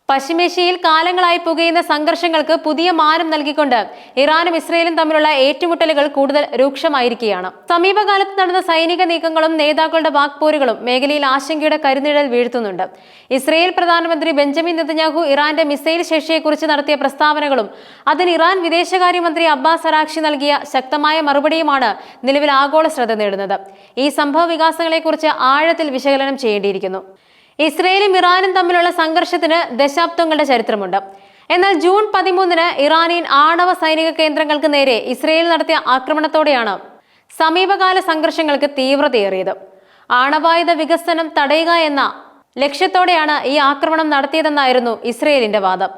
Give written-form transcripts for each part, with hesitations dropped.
പശ്ചിമേഷ്യയിൽ കാലങ്ങളായി പുകയുന്ന സംഘർഷങ്ങൾക്ക് പുതിയ മാനം നൽകിക്കൊണ്ട് ഇറാനും ഇസ്രയേലും തമ്മിലുള്ള ഏറ്റുമുട്ടലുകൾ കൂടുതൽ രൂക്ഷമായിരിക്കുകയാണ്. സമീപകാലത്ത് നടന്ന സൈനിക നീക്കങ്ങളും നേതാക്കളുടെ വാക്പോരുകളും മേഖലയിൽ ആശങ്കയുടെ കരുനിഴൽ വീഴ്ത്തുന്നുണ്ട്. ഇസ്രയേൽ പ്രധാനമന്ത്രി ബെഞ്ചമിൻ നെതന്യാഹു ഇറാന്റെ മിസൈൽ ശേഷിയെക്കുറിച്ച് നടത്തിയ പ്രസ്താവനകളും അതിന് ഇറാൻ വിദേശകാര്യമന്ത്രി അബ്ബാസ് അരാക്ചി നൽകിയ ശക്തമായ മറുപടിയുമാണ് നിലവിൽ ആഗോള ശ്രദ്ധ നേടുന്നത്. ഈ സംഭവ വികാസങ്ങളെക്കുറിച്ച് ആഴത്തിൽ വിശകലനം ചെയ്യേണ്ടിയിരിക്കുന്നു. ഇസ്രയേലും ഇറാനും തമ്മിലുള്ള സംഘർഷത്തിന് ദശാബ്ദങ്ങളുടെ ചരിത്രമുണ്ട്. എന്നാൽ ജൂൺ 13 ഇറാനിയൻ ആണവ സൈനിക കേന്ദ്രങ്ങൾക്ക് നേരെ ഇസ്രയേൽ നടത്തിയ ആക്രമണത്തോടെയാണ് സമീപകാല സംഘർഷങ്ങൾക്ക് തീവ്രതയേറിയത്. ആണവായുധ വികസനം തടയുക എന്ന ലക്ഷ്യത്തോടെയാണ് ഈ ആക്രമണം നടത്തിയതെന്നായിരുന്നു ഇസ്രയേലിന്റെ വാദം.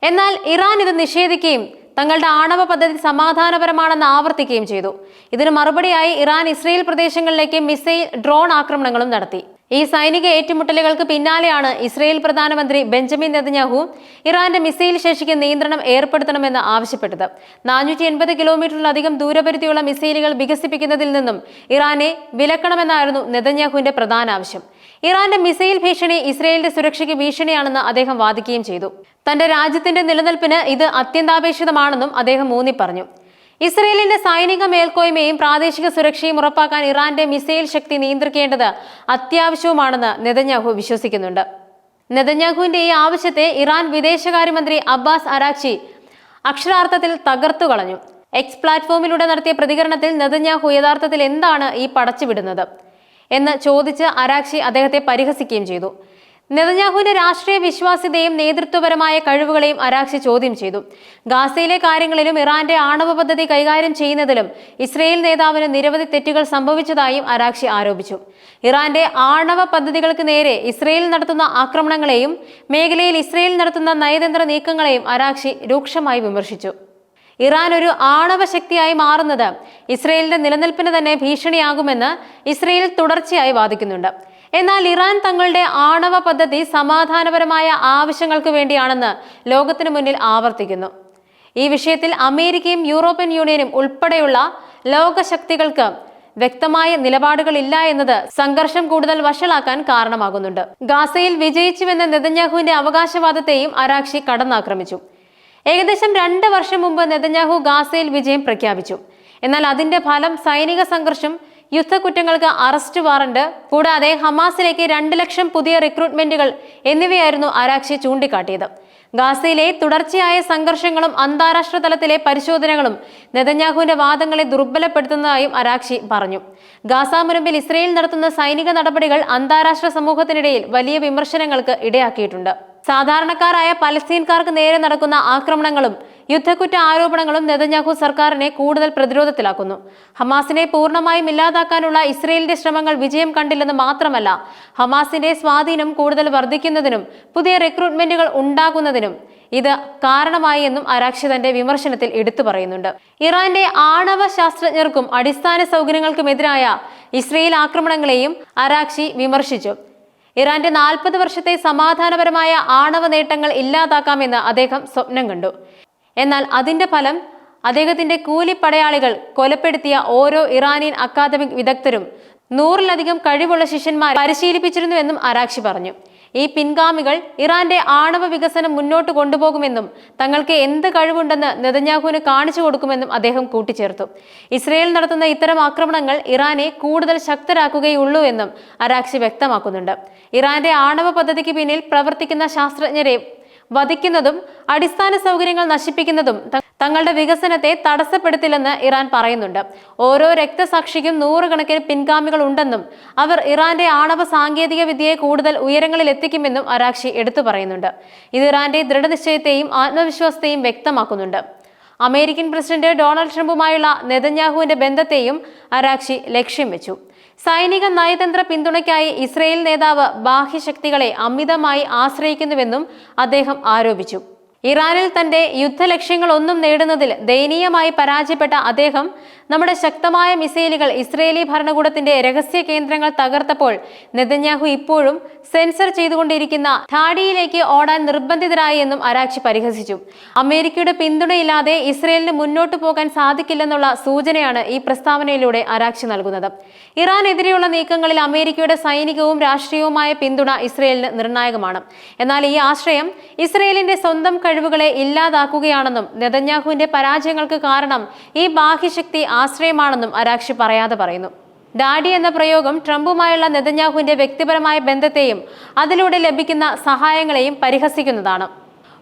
എന്നാൽ ഇറാൻ ഇത് നിഷേധിക്കുകയും തങ്ങളുടെ ആണവ പദ്ധതി സമാധാനപരമാണെന്ന് ആവർത്തിക്കുകയും ചെയ്തു. ഇതിന് മറുപടിയായി ഇറാൻ ഇസ്രയേൽ പ്രദേശങ്ങളിലേക്ക് മിസൈൽ, ഡ്രോൺ ആക്രമണങ്ങളും നടത്തി. ഈ സൈനിക ഏറ്റുമുട്ടലുകൾക്ക് പിന്നാലെയാണ് ഇസ്രയേൽ പ്രധാനമന്ത്രി ബെഞ്ചമിൻ നെതന്യാഹു ഇറാന്റെ മിസൈൽ ശേഷിക്ക് നിയന്ത്രണം ഏർപ്പെടുത്തണമെന്ന് ആവശ്യപ്പെട്ടത്. 480 കിലോമീറ്ററിലധികം ദൂരപരിധിയുള്ള മിസൈലുകൾ വികസിപ്പിക്കുന്നതിൽ നിന്നും ഇറാനെ വിലക്കണമെന്നായിരുന്നു നെതന്യാഹുവിന്റെ പ്രധാന ആവശ്യം. ഇറാന്റെ മിസൈൽ ഭീഷണി ഇസ്രയേലിന്റെ സുരക്ഷയ്ക്ക് ഭീഷണിയാണെന്ന് അദ്ദേഹം വാദിക്കുകയും ചെയ്തു. തന്റെ രാജ്യത്തിന്റെ നിലനിൽപ്പിന് ഇത് അത്യന്താപേക്ഷിതമാണെന്നും അദ്ദേഹം ഊന്നി പറഞ്ഞു. ഇസ്രയേലിന്റെ സൈനിക മേൽക്കോയ്മയും പ്രാദേശിക സുരക്ഷയും ഉറപ്പാക്കാൻ ഇറാന്റെ മിസൈൽ ശക്തി നിയന്ത്രിക്കേണ്ടത് അത്യാവശ്യവുമാണെന്ന് നെതന്യാഹു വിശ്വസിക്കുന്നുണ്ട്. നെതന്യാഹുവിന്റെ ഈ ആവശ്യത്തെ ഇറാൻ വിദേശകാര്യമന്ത്രി അബ്ബാസ് അരാക്ചി അക്ഷരാർത്ഥത്തിൽ തകർത്തു കളഞ്ഞു. എക്സ് പ്ലാറ്റ്ഫോമിലൂടെ നടത്തിയ പ്രതികരണത്തിൽ നെതന്യാഹു യഥാർത്ഥത്തിൽ എന്താണ് ഈ പടച്ചുവിടുന്നത് എന്ന് ചോദിച്ച് അരാക്ചി അദ്ദേഹത്തെ പരിഹസിക്കുകയും ചെയ്തു. നെതന്യാഹുവിന്റെ രാഷ്ട്രീയ വിശ്വാസ്യതയും നേതൃത്വപരമായ കഴിവുകളെയും അരാക്ചി ചോദ്യം ചെയ്തു. ഗാസയിലെ കാര്യങ്ങളിലും ഇറാന്റെ ആണവ പദ്ധതി കൈകാര്യം ചെയ്യുന്നതിലും ഇസ്രയേൽ നേതാവിന് നിരവധി തെറ്റുകൾ സംഭവിച്ചതായും അരാക്ചി ആരോപിച്ചു. ഇറാന്റെ ആണവ പദ്ധതികൾക്ക് നേരെ ഇസ്രയേൽ നടത്തുന്ന ആക്രമണങ്ങളെയും മേഖലയിൽ ഇസ്രയേൽ നടത്തുന്ന നയതന്ത്ര നീക്കങ്ങളെയും അരാക്ചി രൂക്ഷമായി വിമർശിച്ചു. ഇറാൻ ഒരു ആണവ ശക്തിയായി മാറുന്നത് ഇസ്രയേലിന്റെ നിലനിൽപ്പിന് തന്നെ ഭീഷണിയാകുമെന്ന് ഇസ്രയേൽ തുടർച്ചയായി വാദിക്കുന്നുണ്ട്. എന്നാൽ ഇറാൻ തങ്ങളുടെ ആണവ പദ്ധതി സമാധാനപരമായ ആവശ്യങ്ങൾക്ക് വേണ്ടിയാണെന്ന് ലോകത്തിനു മുന്നിൽ ആവർത്തിക്കുന്നു. ഈ വിഷയത്തിൽ അമേരിക്കയും യൂറോപ്യൻ യൂണിയനും ഉൾപ്പെടെയുള്ള ലോകശക്തികൾക്ക് വ്യക്തമായ നിലപാടുകളില്ല എന്നത് സംഘർഷം കൂടുതൽ വഷളാക്കാൻ കാരണമാകുന്നുണ്ട്. ഗാസയിൽ വിജയിച്ചുവെന്ന നെതന്യാഹുവിന്റെ അവകാശവാദത്തെയും അരാക്ചി കടന്നാക്രമിച്ചു. ഏകദേശം 2 വർഷം മുമ്പ് നെതന്യാഹു ഗാസയിൽ വിജയം പ്രഖ്യാപിച്ചു. എന്നാൽ അതിന്റെ ഫലം സൈനിക സംഘർഷം, യുദ്ധക്കുറ്റങ്ങൾക്ക് അറസ്റ്റ് വാറന്റ്, കൂടാതെ ഹമാസിലേക്ക് 2 ലക്ഷം പുതിയ റിക്രൂട്ട്മെന്റുകൾ എന്നിവയായിരുന്നു അരാക്ചി ചൂണ്ടിക്കാട്ടിയത്. ഗാസയിലെ തുടർച്ചയായ സംഘർഷങ്ങളും അന്താരാഷ്ട്ര തലത്തിലെ പരിശോധനകളും നെതന്യാഹുവിന്റെ വാദങ്ങളെ ദുർബലപ്പെടുത്തുന്നതായും അരാക്ചി പറഞ്ഞു. ഗാസ മുനമ്പിൽ ഇസ്രയേൽ നടത്തുന്ന സൈനിക നടപടികൾ അന്താരാഷ്ട്ര സമൂഹത്തിനിടയിൽ വലിയ വിമർശനങ്ങൾക്ക് ഇടയാക്കിയിട്ടുണ്ട്. സാധാരണക്കാരായ പലസ്തീൻകാർക്ക് നേരെ നടക്കുന്ന ആക്രമണങ്ങളും യുദ്ധക്കുറ്റ ആരോപണങ്ങളും നെതന്യാഹു സർക്കാരിനെ കൂടുതൽ പ്രതിരോധത്തിലാക്കുന്നു. ഹമാസിനെ പൂർണ്ണമായും ഇല്ലാതാക്കാനുള്ള ഇസ്രയേലിന്റെ ശ്രമങ്ങൾ വിജയം കണ്ടില്ലെന്ന് മാത്രമല്ല, ഹമാസിന്റെ സ്വാധീനം കൂടുതൽ വർദ്ധിക്കുന്നതിനും പുതിയ റിക്രൂട്ട്മെന്റുകൾ ഉണ്ടാകുന്നതിനും ഇത് കാരണമായി എന്നും അരാക്ചി തന്റെ വിമർശനത്തിൽ എടുത്തു പറയുന്നുണ്ട്. ഇറാന്റെ ആണവ ശാസ്ത്രജ്ഞർക്കും അടിസ്ഥാന സൗകര്യങ്ങൾക്കുമെതിരായ ഇസ്രയേൽ ആക്രമണങ്ങളെയും അരാക്ചി വിമർശിച്ചു. ഇറാന്റെ 40 വർഷത്തെ സമാധാനപരമായ ആണവ നേട്ടങ്ങൾ ഇല്ലാതാക്കാമെന്ന് അദ്ദേഹം സ്വപ്നം കണ്ടു. എന്നാൽ അതിന്റെ ഫലം അദ്ദേഹത്തിന്റെ കൂലിപ്പടയാളികൾ കൊലപ്പെടുത്തിയ ഓരോ ഇറാനിയൻ അക്കാദമിക് വിദഗ്ധരും 100-ലധികം കഴിവുള്ള ശിഷ്യന്മാരെ പരിശീലിപ്പിച്ചിരുന്നുവെന്നും അരാക്ചി പറഞ്ഞു. ഈ പിൻഗാമികൾ ഇറാന്റെ ആണവ വികസനം മുന്നോട്ട് കൊണ്ടുപോകുമെന്നും തങ്ങൾക്ക് എന്ത് കഴിവുണ്ടെന്ന് നെതന്യാഹുവിന് കാണിച്ചു കൊടുക്കുമെന്നും അദ്ദേഹം കൂട്ടിച്ചേർത്തു. ഇസ്രയേൽ നടത്തുന്ന ഇത്തരം ആക്രമണങ്ങൾ ഇറാനെ കൂടുതൽ ശക്തരാക്കുകയുള്ളൂ എന്നും അരാക്ചി വ്യക്തമാക്കുന്നുണ്ട്. ഇറാന്റെ ആണവ പദ്ധതിക്ക് പിന്നിൽ പ്രവർത്തിക്കുന്ന ശാസ്ത്രജ്ഞരെ വധിക്കുന്നതും അടിസ്ഥാന സൗകര്യങ്ങൾ നശിപ്പിക്കുന്നതും തങ്ങളുടെ വികസനത്തെ തടസ്സപ്പെടുത്തില്ലെന്ന് ഇറാൻ പറയുന്നുണ്ട്. ഓരോ രക്തസാക്ഷിക്കും 100 കണക്കിന് പിൻഗാമികൾ ഉണ്ടെന്നും അവർ ഇറാന്റെ ആണവ സാങ്കേതിക വിദ്യയെ കൂടുതൽ ഉയരങ്ങളിൽ എത്തിക്കുമെന്നും അരാക്ചി എടുത്തു പറയുന്നുണ്ട്. ഇത് ഇറാന്റെ ദൃഢനിശ്ചയത്തെയും ആത്മവിശ്വാസത്തെയും വ്യക്തമാക്കുന്നുണ്ട്. അമേരിക്കൻ പ്രസിഡന്റ് ഡൊണാൾഡ് ട്രംപുമായുള്ള നെതന്യാഹുവിന്റെ ബന്ധത്തെയും അരാക്ചി ലക്ഷ്യം വെച്ചു. സൈനിക നയതന്ത്ര പിന്തുണയ്ക്കായി ഇസ്രയേൽ നേതാവ് ബാഹ്യശക്തികളെ അമിതമായി ആശ്രയിക്കുന്നുവെന്നും അദ്ദേഹം ആരോപിച്ചു. ഇറാനിൽ തന്റെ യുദ്ധലക്ഷ്യങ്ങളൊന്നും നേടുന്നതിൽ ദയനീയമായി പരാജയപ്പെട്ട അദ്ദേഹം നമ്മുടെ ശക്തമായ മിസൈലുകൾ ഇസ്രയേലി ഭരണകൂടത്തിന്റെ രഹസ്യ കേന്ദ്രങ്ങൾ തകർത്തപ്പോൾ നെതന്യാഹു ഇപ്പോഴും സെൻസർ ചെയ്തുകൊണ്ടിരിക്കുന്ന ധാഡിയിലേക്ക് ഓടാൻ നിർബന്ധിതരായി എന്നും അരാക്ചി പരിഹസിച്ചു. അമേരിക്കയുടെ പിന്തുണയില്ലാതെ ഇസ്രയേലിന് മുന്നോട്ടു പോകാൻ സാധിക്കില്ലെന്നുള്ള സൂചനയാണ് ഈ പ്രസ്താവനയിലൂടെ അരാക്ചി നൽകുന്നത്. ഇറാനെതിരെയുള്ള നീക്കങ്ങളിൽ അമേരിക്കയുടെ സൈനികവും രാഷ്ട്രീയവുമായ പിന്തുണ ഇസ്രയേലിന് നിർണായകമാണ്. എന്നാൽ ഈ ആശ്രയം ഇസ്രയേലിന്റെ സ്വന്തം കഴിവുകളെ ഇല്ലാതാക്കുകയാണെന്നും നെതന്യാഹുവിന്റെ പരാജയങ്ങൾക്ക് കാരണം ഈ ബാഹ്യശക്തി ആശ്രയമാണെന്നും അരാക്ചി പറയാതെ പറയുന്നു. ഡാഡി എന്ന പ്രയോഗം ട്രംപുമായുള്ള നെതന്യാഹുവിന്റെ വ്യക്തിപരമായ ബന്ധത്തെയും അതിലൂടെ ലഭിക്കുന്ന സഹായങ്ങളെയും പരിഹസിക്കുന്നതാണ്.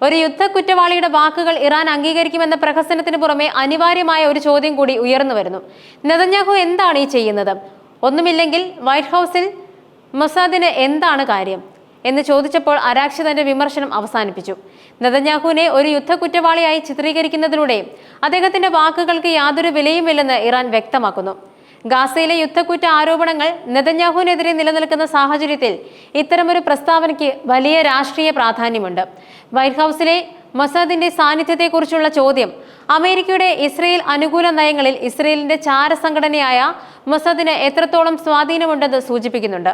ഒരു യുദ്ധ കുറ്റവാളിയുടെ വാക്കുകൾ ഇറാൻ അംഗീകരിക്കുമെന്ന പ്രഹസനത്തിന് പുറമെ അനിവാര്യമായ ഒരു ചോദ്യം കൂടി ഉയർന്നു വരുന്നു. നെതന്യാഹു എന്താണ് ഈ ചെയ്യുന്നത്? ഒന്നുമില്ലെങ്കിൽ വൈറ്റ് ഹൗസിൽ മൊസാദിന് എന്താണ് കാര്യം എന്ന് ചോദിച്ചപ്പോൾ അരാക്ചി തന്റെ വിമർശനം അവസാനിപ്പിച്ചു. നെതന്യാഹുവിനെ ഒരു യുദ്ധ കുറ്റവാളിയായി ചിത്രീകരിക്കുന്നതിലൂടെ അദ്ദേഹത്തിന്റെ വാക്കുകൾക്ക് യാതൊരു വിലയുമില്ലെന്ന് ഇറാൻ വ്യക്തമാക്കുന്നു. ഗാസയിലെ യുദ്ധക്കുറ്റ ആരോപണങ്ങൾ നെതന്യാഹുവിനെതിരെ നിലനിൽക്കുന്ന സാഹചര്യത്തിൽ ഇത്തരമൊരു പ്രസ്താവനയ്ക്ക് വലിയ രാഷ്ട്രീയ പ്രാധാന്യമുണ്ട്. വൈറ്റ് ഹൗസിലെ മൊസാദിന്റെ സാന്നിധ്യത്തെക്കുറിച്ചുള്ള ചോദ്യം അമേരിക്കയുടെ ഇസ്രയേൽ അനുകൂല നയങ്ങളിൽ ഇസ്രയേലിന്റെ ചാരസംഘടനയായ മൊസാദിന് എത്രത്തോളം സ്വാധീനമുണ്ടെന്ന് സൂചിപ്പിക്കുന്നുണ്ട്.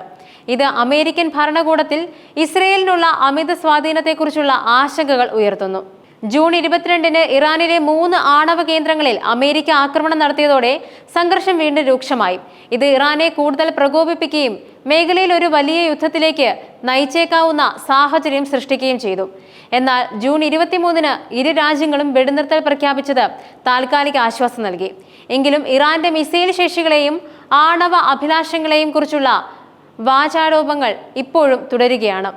ഇത് അമേരിക്കൻ ഭരണകൂടത്തിൽ ഇസ്രയേലിനുള്ള അമിത സ്വാധീനത്തെക്കുറിച്ചുള്ള ആശങ്കകൾ ഉയർത്തുന്നു. ജൂൺ 22-ന് ഇറാനിലെ 3 ആണവ കേന്ദ്രങ്ങളിൽ അമേരിക്ക ആക്രമണം നടത്തിയതോടെ സംഘർഷം വീണ്ടും രൂക്ഷമായി. ഇത് ഇറാനെ കൂടുതൽ പ്രകോപിപ്പിക്കുകയും മേഖലയിൽ ഒരു വലിയ യുദ്ധത്തിലേക്ക് നയിച്ചേക്കാവുന്ന സാഹചര്യം സൃഷ്ടിക്കുകയും ചെയ്തു. എന്നാൽ ജൂൺ 23-ന് ഇരു രാജ്യങ്ങളും വെടിനിർത്തൽ പ്രഖ്യാപിച്ചത് താൽക്കാലിക ആശ്വാസം നൽകി. എങ്കിലും ഇറാന്റെ മിസൈൽ ശേഷികളെയും ആണവ അഭിലാഷങ്ങളെയും കുറിച്ചുള്ള വാചാരോപങ്ങൾ ഇപ്പോഴും തുടരുകയാണ്.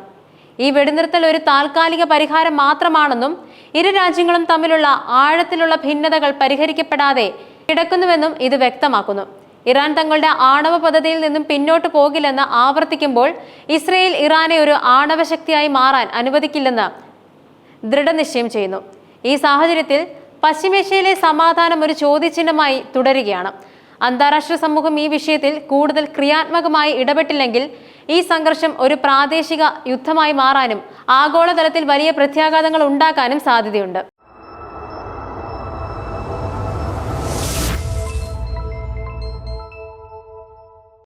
ഈ വെടിനിർത്തൽ ഒരു താൽക്കാലിക പരിഹാരം മാത്രമാണെന്നും ഇരു രാജ്യങ്ങളും തമ്മിലുള്ള ആഴത്തിലുള്ള ഭിന്നതകൾ പരിഹരിക്കപ്പെടാതെ കിടക്കുന്നുവെന്നും ഇത് വ്യക്തമാക്കുന്നു. ഇറാൻ തങ്ങളുടെ ആണവ പദ്ധതിയിൽ നിന്നും പിന്നോട്ട് പോകില്ലെന്ന് ആവർത്തിക്കുമ്പോൾ ഇസ്രയേൽ ഇറാനെ ഒരു ആണവ ശക്തിയായി മാറാൻ അനുവദിക്കില്ലെന്ന് ദൃഢനിശ്ചയം ചെയ്യുന്നു. ഈ സാഹചര്യത്തിൽ പശ്ചിമേഷ്യയിലെ സമാധാനം ഒരു ചോദ്യചിഹ്നമായി തുടരുകയാണ്. അന്താരാഷ്ട്ര സമൂഹം ഈ വിഷയത്തിൽ കൂടുതൽ ക്രിയാത്മകമായി ഇടപെട്ടില്ലെങ്കിൽ ഈ സംഘർഷം ഒരു പ്രാദേശിക യുദ്ധമായി മാറാനും ആഗോളതലത്തിൽ വലിയ പ്രത്യാഘാതങ്ങൾ ഉണ്ടാക്കാനും സാധ്യതയുണ്ട്.